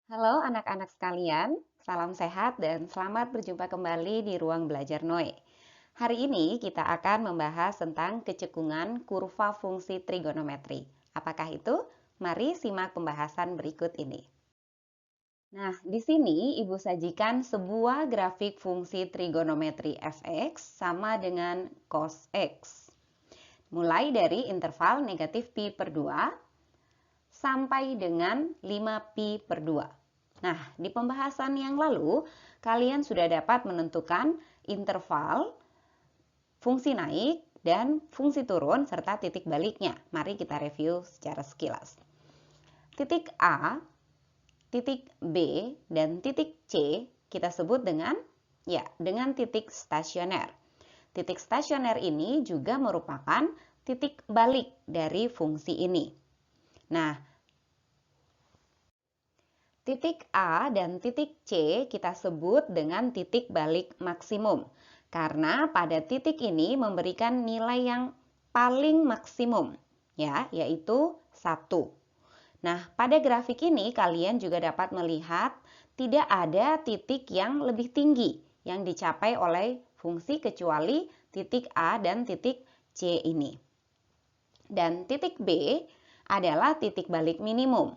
Halo anak-anak sekalian, salam sehat dan selamat berjumpa kembali di Ruang Belajar Noe. Hari ini kita akan membahas tentang kecekungan kurva fungsi trigonometri. Apakah itu? Mari simak pembahasan berikut ini. Nah, di sini Ibu sajikan sebuah grafik fungsi trigonometri fx sama dengan cos x. Mulai dari interval negatif pi per 2 sampai dengan 5pi per 2. Nah, di pembahasan yang lalu, kalian sudah dapat menentukan interval, fungsi naik, dan fungsi turun, serta titik baliknya. Mari kita review secara sekilas. Titik A, titik B, dan titik C kita sebut dengan titik stasioner. Titik stasioner ini juga merupakan titik balik dari fungsi ini. Nah, titik A dan titik C kita sebut dengan titik balik maksimum. Karena pada titik ini memberikan nilai yang paling maksimum, yaitu 1. Nah, pada grafik ini kalian juga dapat melihat tidak ada titik yang lebih tinggi yang dicapai oleh fungsi kecuali titik A dan titik C ini. Dan titik B adalah titik balik minimum.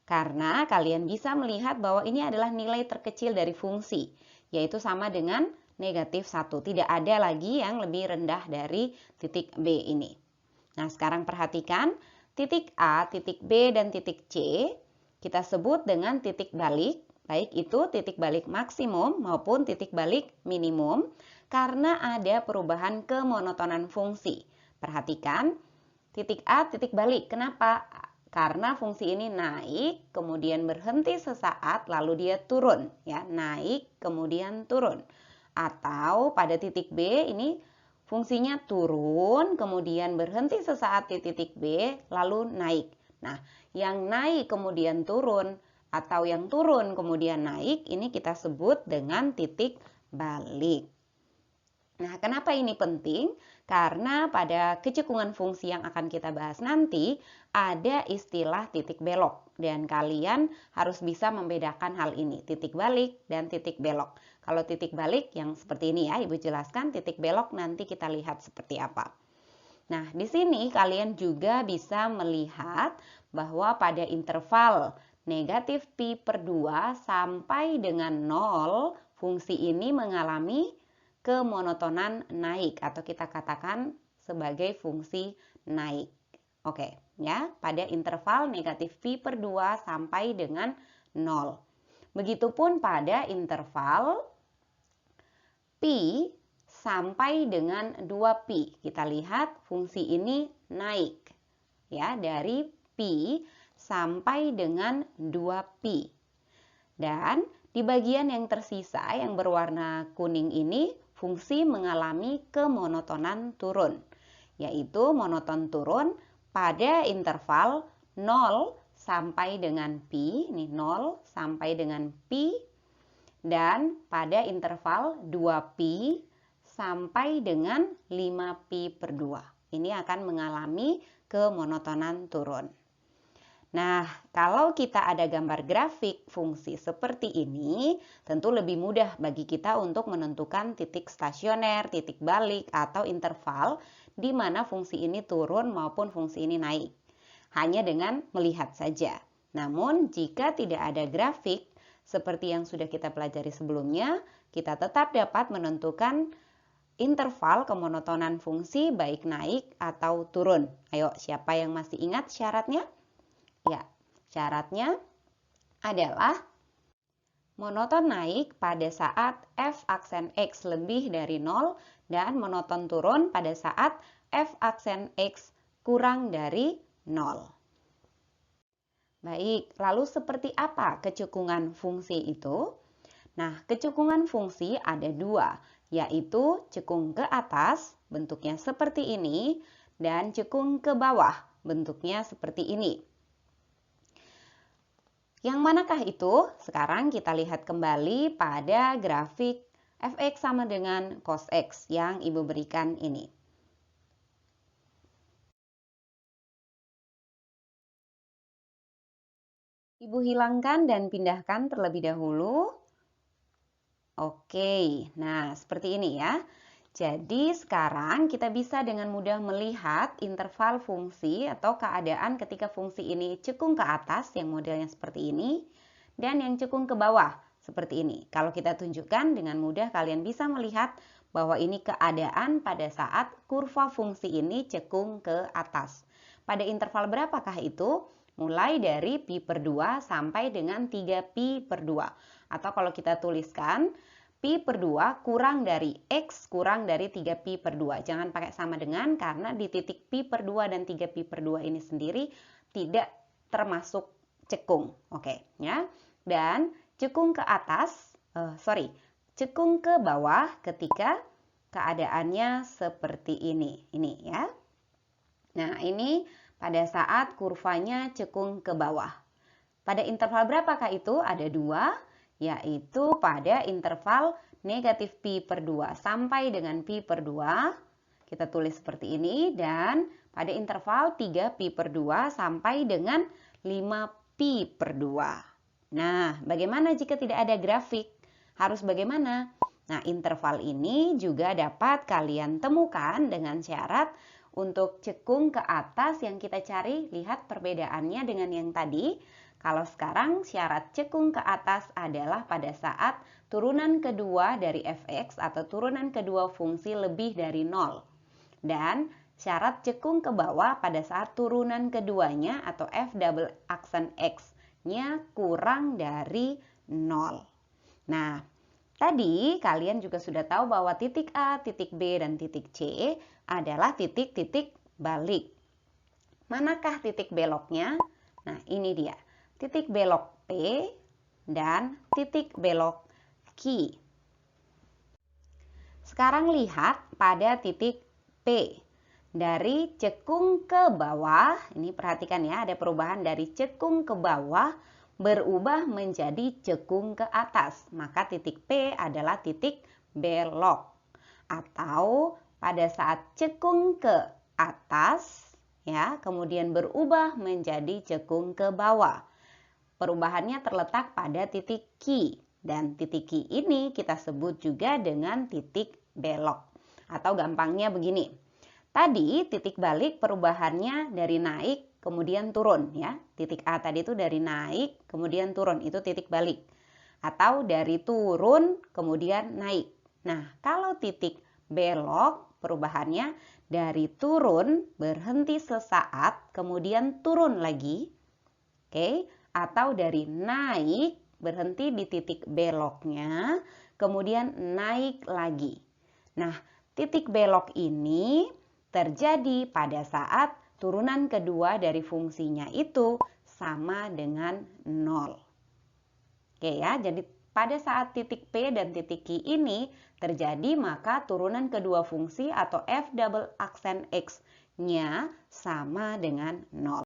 Karena kalian bisa melihat bahwa ini adalah nilai terkecil dari fungsi, yaitu sama dengan negatif 1. Tidak ada lagi yang lebih rendah dari titik B ini. Nah, sekarang perhatikan titik A, titik B, dan titik C kita sebut dengan titik balik, baik itu titik balik maksimum maupun titik balik minimum, karena ada perubahan kemonotonan fungsi. Perhatikan, titik A, titik balik. Kenapa? Karena fungsi ini naik, kemudian berhenti sesaat, lalu dia turun. Naik, kemudian turun. Atau pada titik B ini fungsinya turun, kemudian berhenti sesaat di titik B, lalu naik. Nah, yang naik kemudian turun, atau yang turun kemudian naik, ini kita sebut dengan titik balik. Nah, kenapa ini penting? Karena pada kecekungan fungsi yang akan kita bahas nanti, ada istilah titik belok. Dan kalian harus bisa membedakan hal ini, titik balik dan titik belok. Kalau titik balik yang seperti ini ya, Ibu jelaskan, titik belok nanti kita lihat seperti apa. Nah, di sini kalian juga bisa melihat bahwa pada interval negatif pi per 2 sampai dengan 0, fungsi ini mengalami kemonotonan naik atau kita katakan sebagai fungsi naik. Oke, ya, pada interval negatif pi per 2 sampai dengan 0. Begitupun pada interval pi sampai dengan 2pi. Kita lihat fungsi ini naik ya dari pi sampai dengan 2pi. Dan di bagian yang tersisa yang berwarna kuning ini fungsi mengalami kemonotonan turun, yaitu monoton turun pada interval 0 sampai dengan pi, ini 0 sampai dengan pi, dan pada interval 2pi sampai dengan 5pi per 2. Ini akan mengalami kemonotonan turun. Nah, kalau kita ada gambar grafik fungsi seperti ini, tentu lebih mudah bagi kita untuk menentukan titik stasioner, titik balik, atau interval di mana fungsi ini turun maupun fungsi ini naik. Hanya dengan melihat saja. Namun, jika tidak ada grafik, seperti yang sudah kita pelajari sebelumnya, kita tetap dapat menentukan interval kemonotonan fungsi baik naik atau turun. Ayo, siapa yang masih ingat syaratnya? Ya, syaratnya adalah monoton naik pada saat f aksen x lebih dari 0 dan monoton turun pada saat f aksen x kurang dari 0. Baik, lalu seperti apa kecekungan fungsi itu? Nah, kecekungan fungsi ada dua, yaitu cekung ke atas, bentuknya seperti ini, dan cekung ke bawah, bentuknya seperti ini. Yang manakah itu? Sekarang kita lihat kembali pada grafik fx sama dengan cos x yang Ibu berikan ini. Ibu hilangkan dan pindahkan terlebih dahulu. Oke, nah seperti ini ya. Jadi sekarang kita bisa dengan mudah melihat interval fungsi atau keadaan ketika fungsi ini cekung ke atas yang modelnya seperti ini dan yang cekung ke bawah seperti ini. Kalau kita tunjukkan dengan mudah kalian bisa melihat bahwa ini keadaan pada saat kurva fungsi ini cekung ke atas. Pada interval berapakah itu? Mulai dari pi per 2 sampai dengan 3pi per 2. Atau kalau kita tuliskan pi per 2 kurang dari X kurang dari 3pi per 2. Jangan pakai sama dengan karena di titik pi per 2 dan 3pi per 2 ini sendiri tidak termasuk cekung. Oke, ya. Dan cekung ke atas, cekung ke bawah ketika keadaannya seperti ini. Ini ya. Nah, ini pada saat kurvanya cekung ke bawah. Pada interval berapakah itu? Ada dua, yaitu pada interval negatif pi per 2 sampai dengan pi per 2. Kita tulis seperti ini. Dan pada interval 3 pi per 2 sampai dengan 5 pi per 2. Nah, bagaimana jika tidak ada grafik? Harus bagaimana? Nah, interval ini juga dapat kalian temukan dengan syarat untuk cekung ke atas yang kita cari. Lihat perbedaannya dengan yang tadi. Kalau sekarang syarat cekung ke atas adalah pada saat turunan kedua dari fx atau turunan kedua fungsi lebih dari 0. Dan syarat cekung ke bawah pada saat turunan keduanya atau f double aksen x-nya kurang dari 0. Nah, tadi kalian juga sudah tahu bahwa titik A, titik B, dan titik C adalah titik-titik balik. Manakah titik beloknya? Nah, ini dia. Titik belok P dan titik belok Q. Sekarang lihat pada titik P. Dari cekung ke bawah, ini perhatikan ya, ada perubahan dari cekung ke bawah berubah menjadi cekung ke atas. Maka titik P adalah titik belok. Atau pada saat cekung ke atas, ya, kemudian berubah menjadi cekung ke bawah. Perubahannya terletak pada titik Q. Dan titik Q ini kita sebut juga dengan titik belok. Atau gampangnya begini. Tadi titik balik perubahannya dari naik kemudian turun ya. Titik A tadi itu dari naik kemudian turun, itu titik balik. Atau dari turun kemudian naik. Nah, kalau titik belok perubahannya dari turun berhenti sesaat kemudian turun lagi. Oke, atau dari naik berhenti di titik beloknya kemudian naik lagi. Nah, titik belok ini terjadi pada saat turunan kedua dari fungsinya itu sama dengan 0. Oke ya, jadi pada saat titik P dan titik Q ini terjadi, maka turunan kedua fungsi atau f double aksen x-nya sama dengan 0.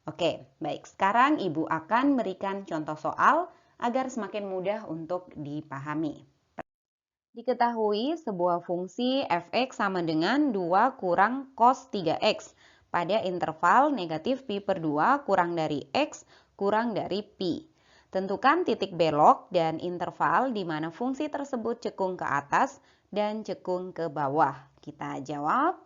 Oke, baik. Sekarang Ibu akan memberikan contoh soal agar semakin mudah untuk dipahami. Diketahui sebuah fungsi fx sama dengan 2 kurang cos 3x pada interval negatif pi per 2 kurang dari x kurang dari pi. Tentukan titik belok dan interval di mana fungsi tersebut cekung ke atas dan cekung ke bawah. Kita jawab.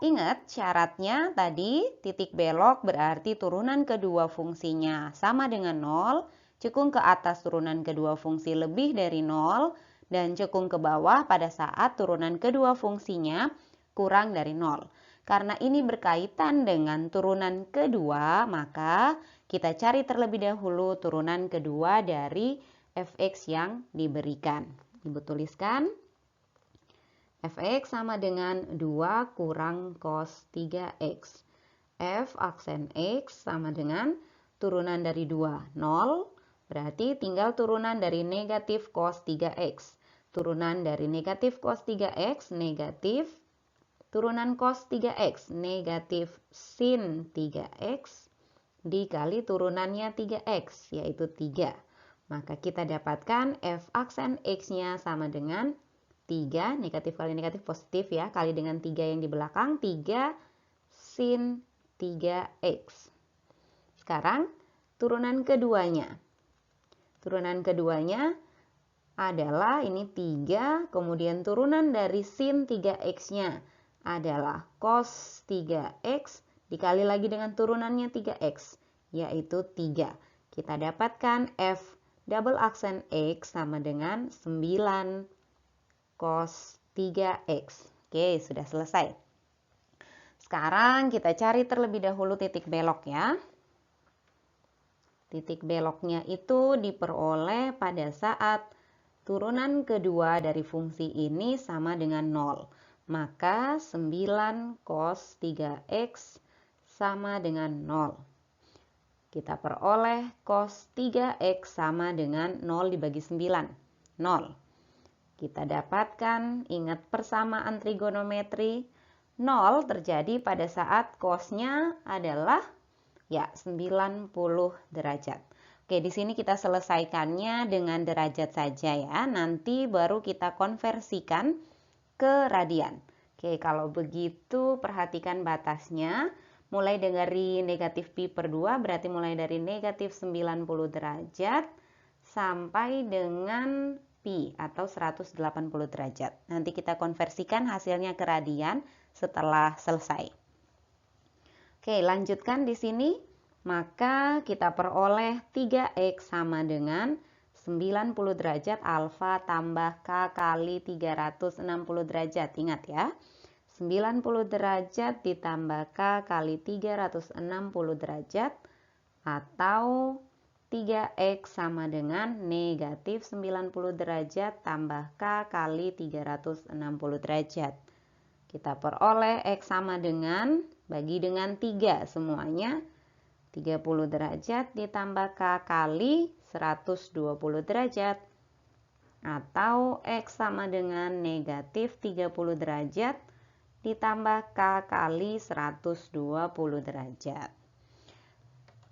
Ingat syaratnya tadi titik belok berarti turunan kedua fungsinya sama dengan 0, cekung ke atas turunan kedua fungsi lebih dari 0, dan cekung ke bawah pada saat turunan kedua fungsinya kurang dari 0. Karena ini berkaitan dengan turunan kedua, maka kita cari terlebih dahulu turunan kedua dari fx yang diberikan. Ibu tuliskan. Fx sama dengan 2 kurang cos 3x. F aksen x sama dengan turunan dari 2, 0. Berarti tinggal turunan dari negatif cos 3x. Turunan dari negatif cos 3x, negatif. Turunan cos 3x, negatif sin 3x. Dikali turunannya 3x, yaitu 3. Maka kita dapatkan f aksen x-nya sama dengan 3, negatif kali negatif positif ya, kali dengan 3 yang di belakang, 3 sin 3x. Sekarang turunan keduanya. Turunan keduanya adalah ini 3, kemudian turunan dari sin 3x-nya adalah cos 3x dikali lagi dengan turunannya 3x, yaitu 3. Kita dapatkan F double aksen X sama dengan 9 cos 3x. Oke, sudah selesai. Sekarang kita cari terlebih dahulu titik belok ya. Titik beloknya itu diperoleh pada saat turunan kedua dari fungsi ini sama dengan 0. Maka 9 cos 3x sama dengan 0. Kita peroleh cos 3x sama dengan 0 dibagi 9. 0. Kita dapatkan, ingat persamaan trigonometri, 0 terjadi pada saat cosnya adalah ya 90 derajat. Oke, di sini kita selesaikannya dengan derajat saja ya. Nanti baru kita konversikan ke radian. Oke, kalau begitu perhatikan batasnya. Mulai dari negatif pi per 2 berarti mulai dari negatif 90 derajat sampai dengan pi atau 180 derajat. Nanti kita konversikan hasilnya ke radian setelah selesai. Oke, lanjutkan di sini. Maka kita peroleh 3x sama dengan 90 derajat alfa tambah k kali 360 derajat. Ingat ya, 90 derajat ditambah k kali 360 derajat atau 3x sama dengan negatif 90 derajat tambah k kali 360 derajat. Kita peroleh x sama dengan, bagi dengan 3 semuanya, 30 derajat ditambah k kali 120 derajat atau x sama dengan negatif 30 derajat ditambah k kali 120 derajat.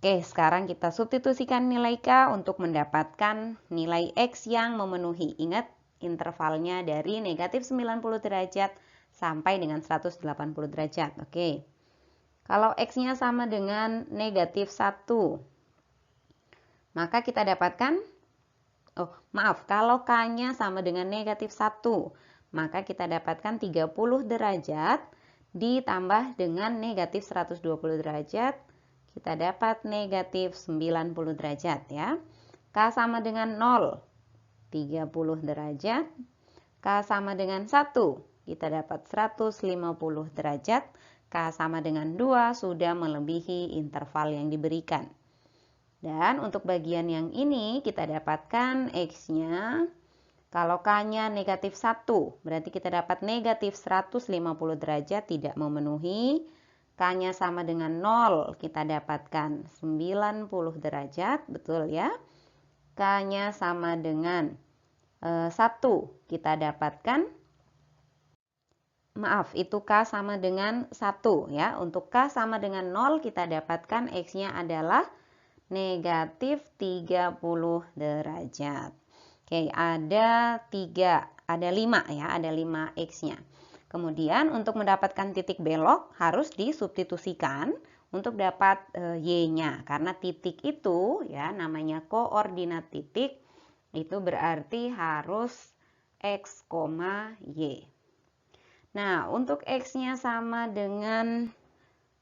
Oke, sekarang kita substitusikan nilai k untuk mendapatkan nilai x yang memenuhi. Ingat, intervalnya dari negatif 90 derajat sampai dengan 180 derajat. Oke. Kalau x-nya sama dengan negatif 1, maka kita dapatkan, kalau k-nya sama dengan negatif 1, maka kita dapatkan 30 derajat ditambah dengan negatif 120 derajat, kita dapat negatif 90 derajat ya. K sama dengan 0, 30 derajat. K sama dengan 1, kita dapat 150 derajat. K sama dengan 2 sudah melebihi interval yang diberikan. Dan untuk bagian yang ini kita dapatkan X-nya, kalau K-nya negatif 1, berarti kita dapat negatif 150 derajat tidak memenuhi. K-nya sama dengan 0, kita dapatkan 90 derajat, betul ya. K-nya sama dengan 1, kita dapatkan, itu K sama dengan 1 ya. Untuk K sama dengan 0 kita dapatkan X-nya adalah negatif 30 derajat. Oke, ada 5 ya, ada 5 X-nya. Kemudian untuk mendapatkan titik belok harus disubstitusikan untuk dapat Y-nya. Karena titik itu ya namanya koordinat titik, itu berarti harus X, Y. Nah, untuk X-nya sama dengan,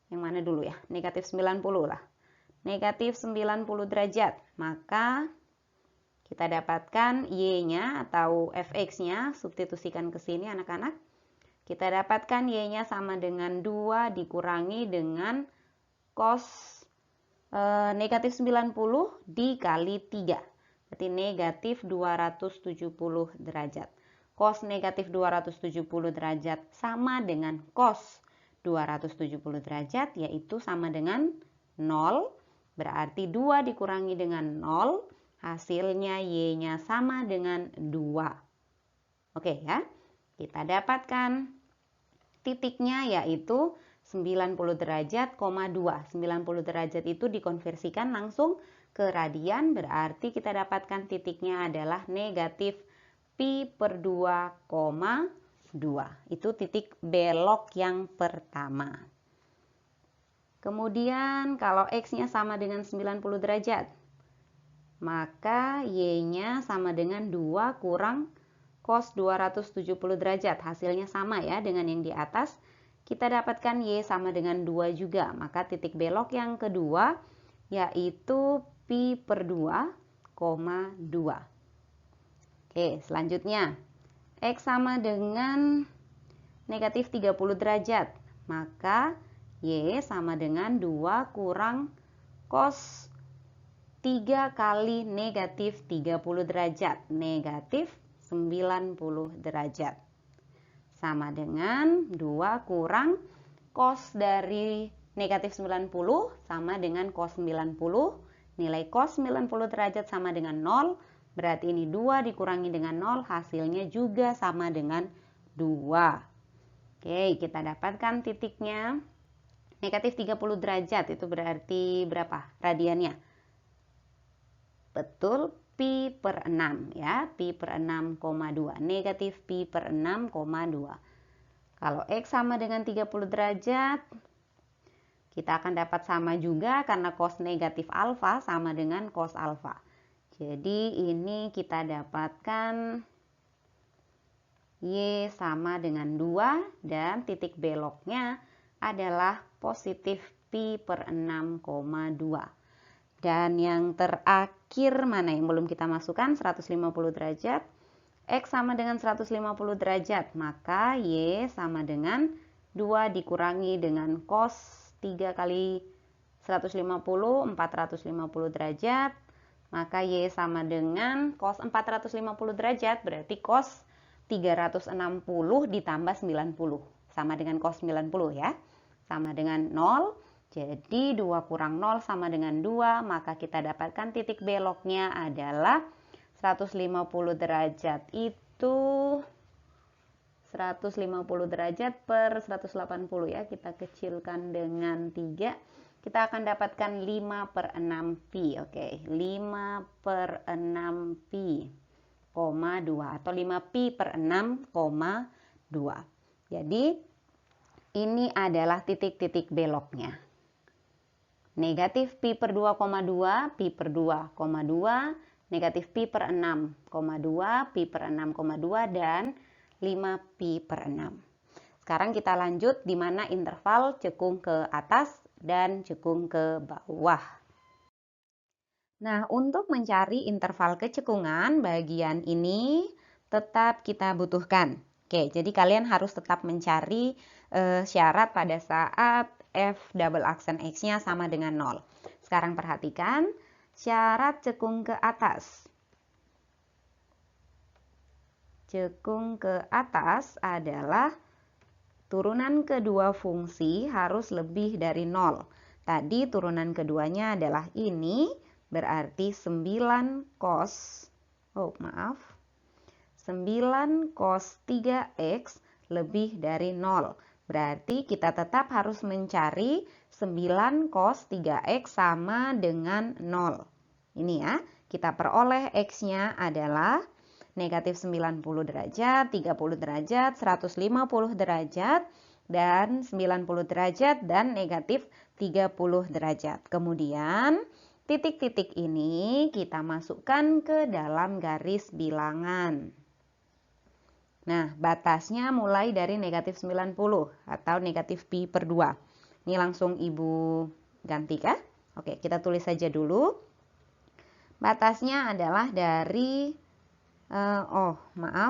yang mana dulu ya? Negatif 90 lah. Negatif 90 derajat. Maka kita dapatkan Y-nya atau Fx-nya, substitusikan ke sini anak-anak. Kita dapatkan Y-nya sama dengan 2 dikurangi dengan cos negatif 90 dikali 3. Berarti negatif 270 derajat. Cos negatif 270 derajat sama dengan cos 270 derajat, yaitu sama dengan 0. Berarti 2 dikurangi dengan 0, hasilnya Y-nya sama dengan 2. Oke ya, kita dapatkan titiknya yaitu 90 derajat, 2. 90 derajat itu dikonversikan langsung ke radian, berarti kita dapatkan titiknya adalah negatif pi per 2,2. Itu titik belok yang pertama. Kemudian kalau X-nya sama dengan 90 derajat, maka Y-nya sama dengan 2 kurang cos 270 derajat. Hasilnya sama ya dengan yang di atas. Kita dapatkan Y sama dengan 2 juga. Maka titik belok yang kedua yaitu pi per 2, 2. Oke, selanjutnya X sama dengan negatif 30 derajat. Maka Y sama dengan 2 kurang cos 3 kali negatif 30 derajat, negatif 90 derajat. Sama dengan 2 kurang cos dari negatif 90 sama dengan cos 90. Nilai cos 90 derajat sama dengan 0. Berarti ini 2 dikurangi dengan 0, hasilnya juga sama dengan 2. Oke, kita dapatkan titiknya. Negatif 30 derajat itu berarti berapa radiannya? Betul, pi per 6 ya, pi per 6,2, negatif pi per 6,2. Kalau X sama dengan 30 derajat, kita akan dapat sama juga karena cos negatif alfa sama dengan cos alfa. Jadi ini kita dapatkan Y sama dengan 2 dan titik beloknya adalah positif pi per 6,2. Dan yang terakhir mana yang belum kita masukkan? 150 derajat. X sama dengan 150 derajat. Maka Y sama dengan 2 dikurangi dengan cos 3 kali 150, 450 derajat. Maka Y sama dengan cos 450 derajat. Berarti cos 360 ditambah 90. Sama dengan cos 90 ya. Sama dengan 0. Jadi 2 kurang 0 sama dengan 2, maka kita dapatkan titik beloknya adalah 150 derajat itu 150 derajat per 180 ya. Kita kecilkan dengan 3. Kita akan dapatkan 5 per 6 pi. Oke, 5 per 6 pi, 2 atau 5 pi per 6,2. Jadi ini adalah titik-titik beloknya. Negatif pi per 2,2, pi per 2,2, negatif pi per 6,2, pi per 6,2, dan 5 pi per 6. Sekarang kita lanjut di mana interval cekung ke atas dan cekung ke bawah. Nah, untuk mencari interval kecekungan bagian ini tetap kita butuhkan. Oke, jadi kalian harus tetap mencari syarat pada saat F double aksen X-nya sama dengan 0. Sekarang perhatikan syarat cekung ke atas. Cekung ke atas adalah turunan kedua fungsi harus lebih dari 0. Tadi turunan keduanya adalah ini, berarti 9 cos 9 cos 3x lebih dari 0. Berarti kita tetap harus mencari 9 cos 3x sama dengan 0. Ini ya, kita peroleh x-nya adalah negatif 90 derajat, 30 derajat, 150 derajat, dan 90 derajat, dan negatif 30 derajat. Kemudian titik-titik ini kita masukkan ke dalam garis bilangan. Nah, batasnya mulai dari negatif 90 atau negatif pi per 2. Ini langsung Ibu ganti kah? Oke, kita tulis saja dulu. Batasnya adalah dari,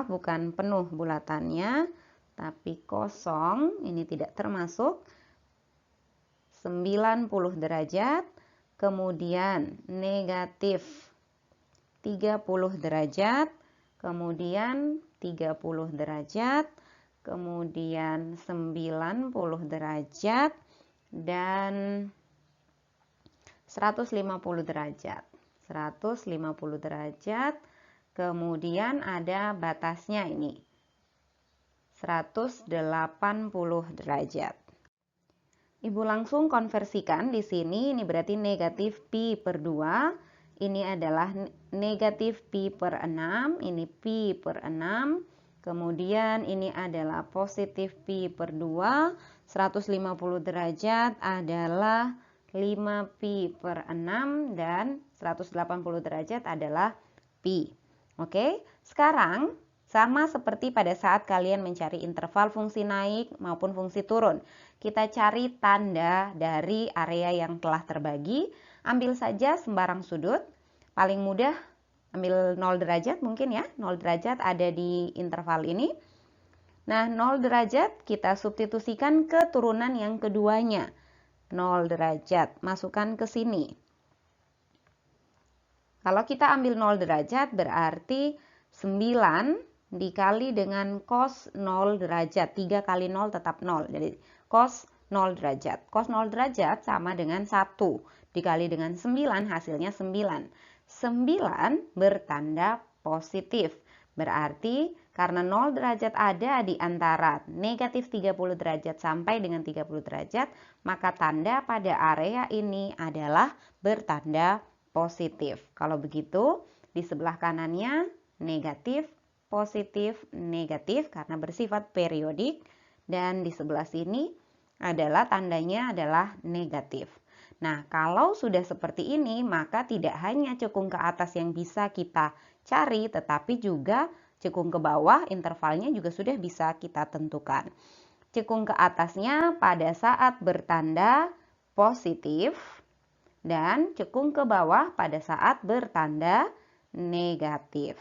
bukan penuh bulatannya, tapi kosong, ini tidak termasuk, 90 derajat, kemudian negatif 30 derajat, kemudian 30 derajat, kemudian 90 derajat, dan 150 derajat. 150 derajat, kemudian ada batasnya ini, 180 derajat. Ibu langsung konversikan di sini, ini berarti negatif pi per 2. Ini adalah negatif pi per 6, ini pi per 6, kemudian ini adalah positif pi per 2, 150 derajat adalah 5pi per 6 dan 180 derajat adalah pi. Oke, sekarang sama seperti pada saat kalian mencari interval fungsi naik maupun fungsi turun. Kita cari tanda dari area yang telah terbagi. Ambil saja sembarang sudut. Paling mudah ambil 0 derajat mungkin ya. 0 derajat ada di interval ini. Nah, 0 derajat kita substitusikan ke turunan yang keduanya. 0 derajat, masukkan ke sini. Kalau kita ambil 0 derajat berarti 9 dikali dengan cos 0 derajat. 3 kali 0 tetap 0. Jadi cos 0 derajat. Cos 0 derajat sama dengan 1. Dikali dengan 9 hasilnya 9. 9 bertanda positif. Berarti karena 0 derajat ada di antara negatif 30 derajat sampai dengan 30 derajat, maka tanda pada area ini adalah bertanda positif. Kalau begitu, di sebelah kanannya negatif, positif, negatif karena bersifat periodik. Dan di sebelah sini adalah tandanya adalah negatif. Nah, kalau sudah seperti ini, maka tidak hanya cekung ke atas yang bisa kita cari, tetapi juga cekung ke bawah, intervalnya juga sudah bisa kita tentukan. Cekung ke atasnya pada saat bertanda positif dan cekung ke bawah pada saat bertanda negatif.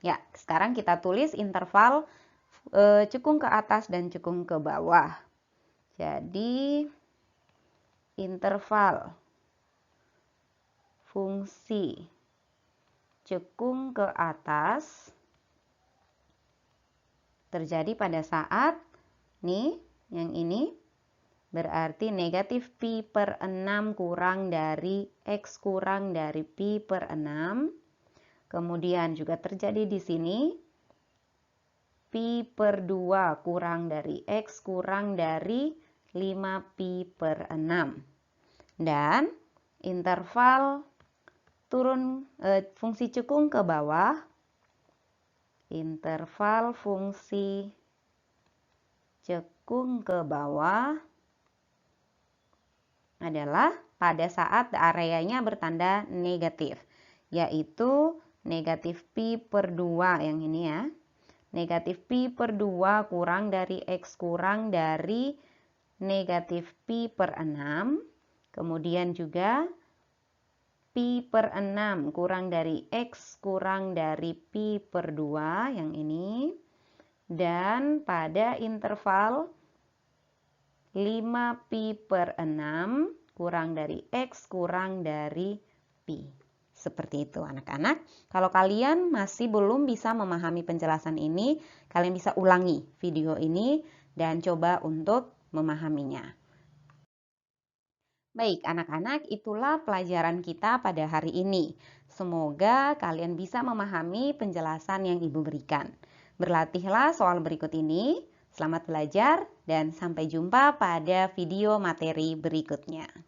Ya, sekarang kita tulis interval cekung ke atas dan cekung ke bawah. Jadi interval fungsi cekung ke atas terjadi pada saat nih yang ini berarti negatif pi per 6 kurang dari x kurang dari pi per 6. Kemudian juga terjadi di sini pi per 2 kurang dari x kurang dari 5pi per 6. Dan interval fungsi cekung ke bawah, interval fungsi cekung ke bawah adalah pada saat areanya bertanda negatif, yaitu negatif pi per 2 yang ini ya. Negatif pi per 2 kurang dari x kurang dari negatif pi per 6. Kemudian juga pi per 6 kurang dari x kurang dari pi per 2 yang ini. Dan pada interval 5pi per 6 kurang dari x kurang dari pi. Seperti itu anak-anak. Kalau kalian masih belum bisa memahami penjelasan ini, kalian bisa ulangi video ini dan coba untuk memahaminya. Baik anak-anak, itulah pelajaran kita pada hari ini. Semoga kalian bisa memahami penjelasan yang Ibu berikan. Berlatihlah soal berikut ini. Selamat belajar dan sampai jumpa pada video materi berikutnya.